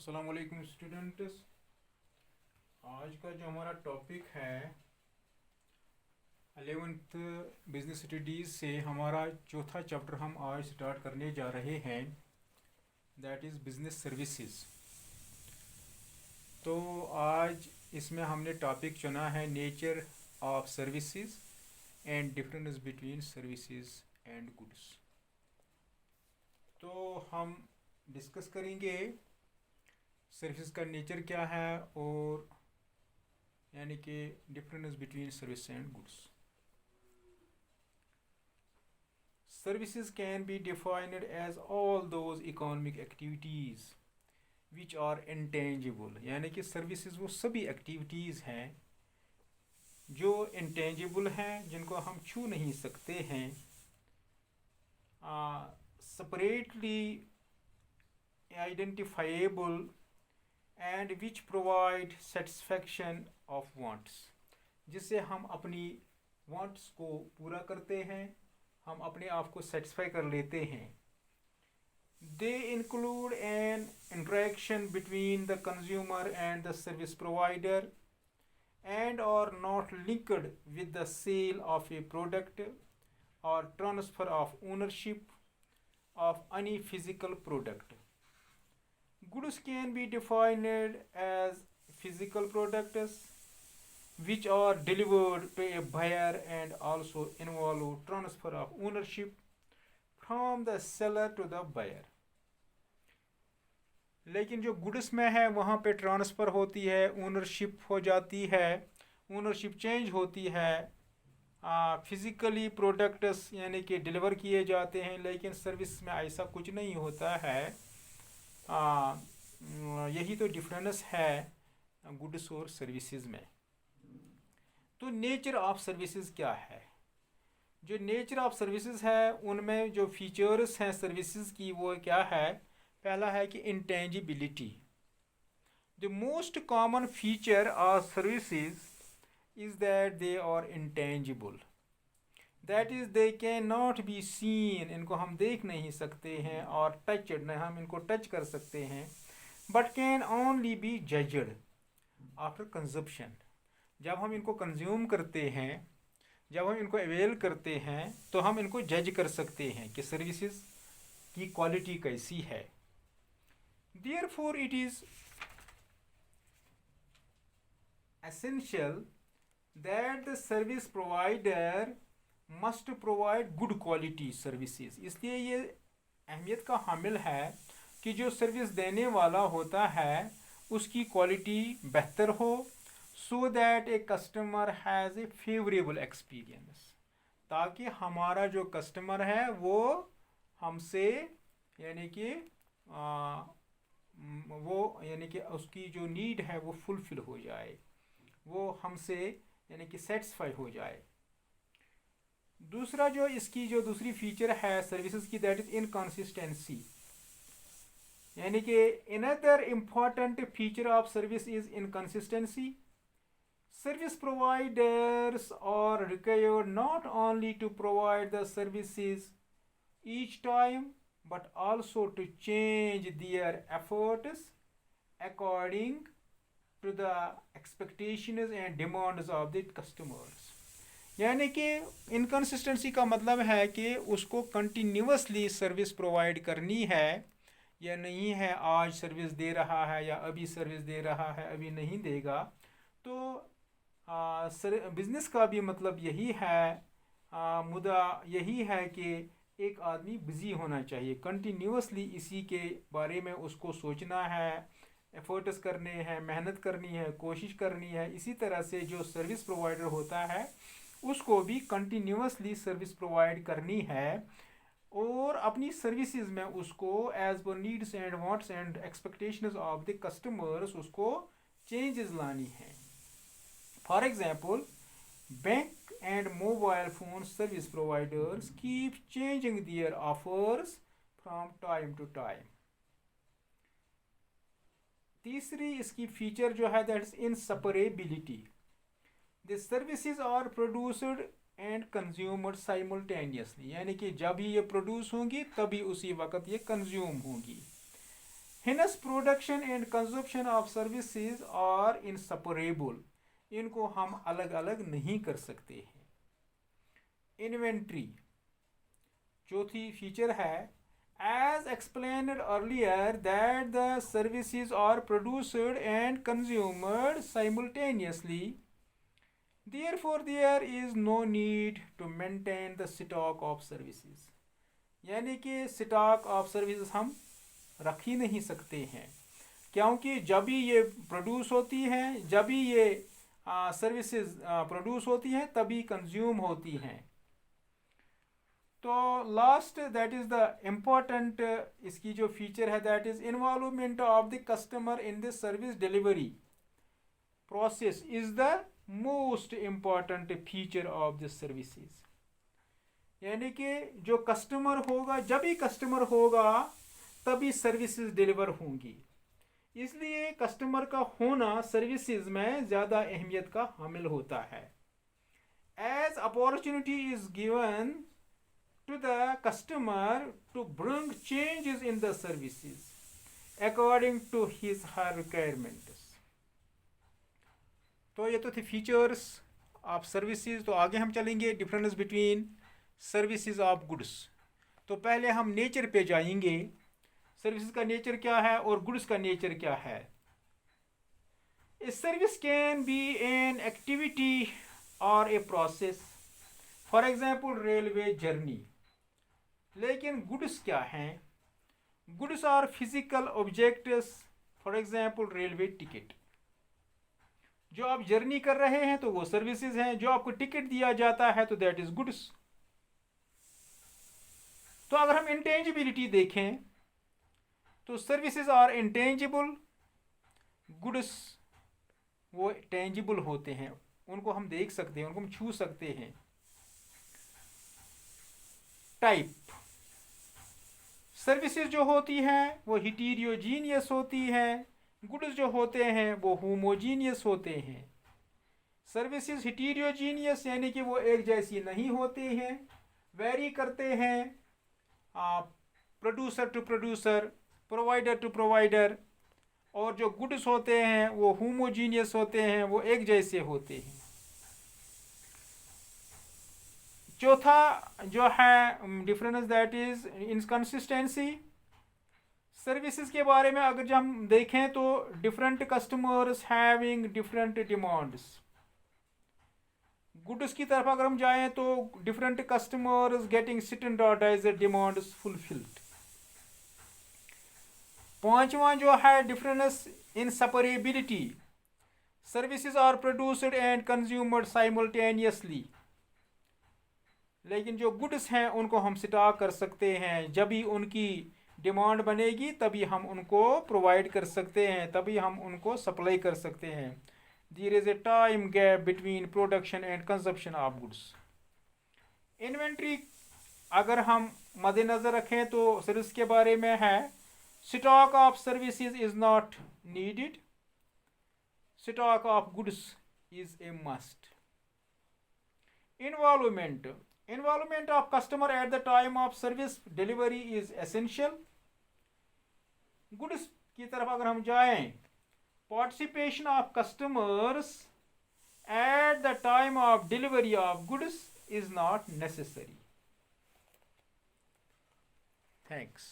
अस्सलाम वालेकुम स्टूडेंट्स। आज का जो हमारा टॉपिक है 11th बिजनेस स्टडीज़ से हमारा चौथा चैप्टर हम आज स्टार्ट करने जा रहे हैं, दैट इज़ बिजनेस सर्विसेज। तो आज इसमें हमने टॉपिक चुना है nature of services and difference between services and goods. तो हम डिस्कस करेंगे सर्विसेज का नेचर क्या है और यानी कि difference between service and goods. Services can be defined as all those economic activities which are intangible, यानी कि सर्विसेज वो सभी एक्टिविटीज़ हैं जो इंटेंजिबल हैं, जिनको हम छू नहीं सकते हैं, separately identifiable and which provide satisfaction of wants, जिससे हम अपनी वांट्स को पूरा करते हैं, हम अपने आप को सेटिस्फाई कर लेते हैं। They include an interaction between the consumer and the service provider and are not linked with the sale of a product or transfer of ownership of any physical product. Goods can be defined as physical products which are delivered to a buyer and also involve transfer of ownership from the seller to the buyer। लेकिन जो goods में है वहाँ पे transfer होती है, ownership हो जाती है, ओनरशिप चेंज होती है, फिज़िकली प्रोडक्ट्स यानी कि डिलीवर किए जाते हैं, लेकिन सर्विस में ऐसा कुछ नहीं होता है। यही तो डिफरेंस है गुड्स और सर्विसेज में। तो नेचर ऑफ सर्विसेज क्या है? जो नेचर ऑफ सर्विसेज है उनमें जो फीचर्स हैं सर्विसेज की वो क्या है? पहला है कि intangibility. The most common feature of services is that they are intangible, that is they can not be seen, इनको हम देख नहीं सकते हैं, और टचड नहीं, हम इनको टच कर सकते हैं, but can only be judged after consumption. जब हम इनको कंज्यूम करते हैं, जब हम इनको अवेल करते हैं, तो हम इनको जज कर सकते हैं कि सर्विसेज की क्वालिटी कैसी है। Therefore it is essential that the service provider must provide good quality services. इसलिए ये अहमियत का हामिल है कि जो सर्विस देने वाला होता है उसकी क्वालिटी बेहतर हो, so that a customer has a favourable experience, ताकि हमारा जो कस्टमर है वो हमसे यानी कि उसकी जो नीड है वो फुलफिल हो जाए, वो हमसे यानी कि सेटिस्फाई हो जाए। दूसरा जो इसकी जो दूसरी फीचर है सर्विसेज की, दैट इज इनकंसिस्टेंसी, यानी कि another important feature of service is inconsistency. Service providers are required not only to provide the services each time but also to change their efforts according to the expectations and demands of the customers. यानी कि inconsistency का मतलब है कि उसको continuously service provide करनी है या नहीं है, आज सर्विस दे रहा है या अभी सर्विस दे रहा है, अभी नहीं देगा। तो बिज़नेस का भी मतलब यही है, मुद्दा यही है कि एक आदमी बिज़ी होना चाहिए, कंटिन्यूसली इसी के बारे में उसको सोचना है, एफर्ट्स करने हैं, मेहनत करनी है, कोशिश करनी है। इसी तरह से जो सर्विस प्रोवाइडर होता है उसको भी कंटिन्यूसली सर्विस प्रोवाइड करनी है और अपनी सर्विसेज में उसको as per needs and wants and expectations of the customers उसको चेंजेस लानी है। For example, bank and mobile phone service providers keep changing their offers from time to time. तीसरी इसकी फीचर जो है that is inseparability. The services are produced and consumed simultaneously, यानी कि जब ही ये प्रोड्यूस होंगी तभी उसी वक्त ये कंज्यूम होंगी। Hence production and consumption of services are inseparable. इनको हम अलग अलग नहीं कर सकते हैं। इन्वेंट्री चौथी फीचर है, as explained earlier that the services are produced and consumed simultaneously, therefore there is no need to maintain the stock of services. यानी कि स्टॉक ऑफ सर्विसेज हम रख ही नहीं सकते हैं, क्योंकि जब भी ये प्रोड्यूस होती हैं, जब भी ये सर्विसेज प्रोड्यूस होती हैं, तभी कंज्यूम होती हैं। तो last that is the important इसकी जो फीचर है, that is involvement of the customer in the service delivery process is the most important feature of the services. यानी कि जो कस्टमर होगा, जब भी कस्टमर होगा तभी सर्विसेज डिलीवर होंगी, इसलिए कस्टमर का होना सर्विसेज में ज़्यादा अहमियत का हामिल होता है। As opportunity is given to the customer to bring changes in the services according to his her requirements. तो ये तो थे फीचर्स ऑफ सर्विसेज। तो आगे हम चलेंगे difference between services of goods. तो पहले हम नेचर पे जाएंगे, सर्विसेज का नेचर क्या है और गुड्स का नेचर क्या है। A service can be an activity or a process, for example railway journey. लेकिन गुड्स क्या हैं? Goods are physical objects, for example railway ticket. जो आप जर्नी कर रहे हैं तो वो सर्विसेज हैं, जो आपको टिकट दिया जाता है तो दैट इज गुड्स। तो अगर हम इंटेंजिबिलिटी देखें तो सर्विसेज आर इंटेंजिबल, गुड्स वो टेंजिबल होते हैं, उनको हम देख सकते हैं, उनको हम छू सकते हैं। टाइप सर्विसेज जो होती हैं वो हिटीरियोजीनियस होती हैं, गुड्स जो होते हैं वो होमोजीनियस होते हैं। सर्विसेज हिटीरियोजीनियस यानी कि वो एक जैसी नहीं होती हैं, वेरी करते हैं producer to producer, provider to provider. और जो गुड्स होते हैं वो होमोजीनियस होते हैं, वो एक जैसे होते हैं। चौथा जो है difference that is inconsistency. Services के बारे में अगर हम देखें तो different customers having different demands. Goods की तरफ अगर हम जाएं तो different customers getting standardised demands fulfilled. पांचवा जो है difference inseparability. Services are produced and consumed simultaneously. लेकिन जो गुड्स हैं उनको हम स्टॉक कर सकते हैं, जब भी उनकी डिमांड बनेगी तभी हम उनको प्रोवाइड कर सकते हैं, तभी हम उनको सप्लाई कर सकते हैं। There is a time gap between production and consumption of goods. Inventory अगर हम मद्देनज़र रखें तो सर्विस के बारे में है, stock of services is not needed, stock of goods is a must. Involvement of customer at the time of service delivery is essential. Goods की तरफ अगर हम जाएं, participation of customers at the time of delivery of goods is not necessary. Thanks.